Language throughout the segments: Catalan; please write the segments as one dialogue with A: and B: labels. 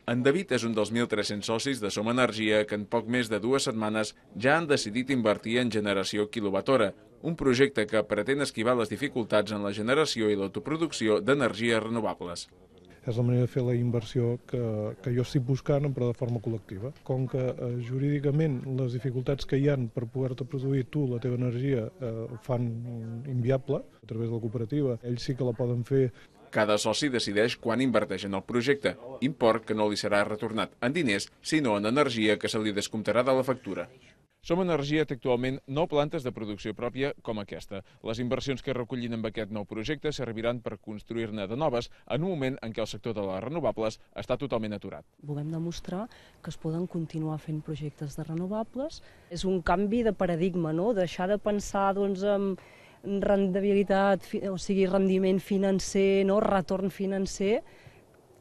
A: En David és un dels 1.300 socis de Som Energia que en poc més de 2 setmanes ja han decidit invertir en generació quilowatt-hora, un projecte que pretén esquivar les dificultats en la generació i l'autoproducció d'energies renovables.
B: És la manera de fer la inversió que jo estic buscant, però de forma col·lectiva. Com que jurídicament les dificultats que hi ha per poder-te produir tu la teva energia ho fan inviable, a través de la cooperativa, ells sí que la poden fer.
A: Cada soci decideix quan inverteix en el projecte, import que no li serà retornat en diners, sinó en energia que se li descomptarà de la factura. Som Energia té actualment 9 plantes de producció pròpia com aquesta. Les inversions que recollin amb aquest nou projecte serviran per construir-ne de noves en un moment en què el sector de les renovables està totalment aturat.
C: Volem demostrar que es poden continuar fent projectes de renovables. És un canvi de paradigma, no? Deixar de pensar en rendibilitat, o sigui, rendiment financer, no? Retorn financer,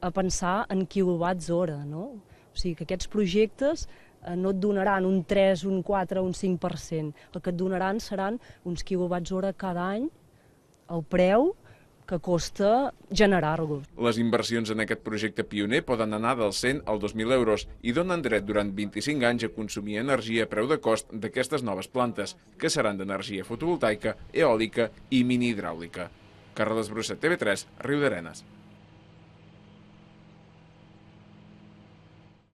C: a pensar en quilowatts hora, no? O sigui, que aquests projectes no et donaran un 3, un 4, un 5%. El que et donaran seran uns quilowatts hora cada any, el preu que costa generar-los.
A: Les inversions en aquest projecte pioner poden anar dels 100 als 2.000 euros i donen dret durant 25 anys a consumir energia a preu de cost d'aquestes noves plantes, que seran d'energia fotovoltaica, eòlica i mini-hidràulica. Carles Brusset, TV3, Riudarenes.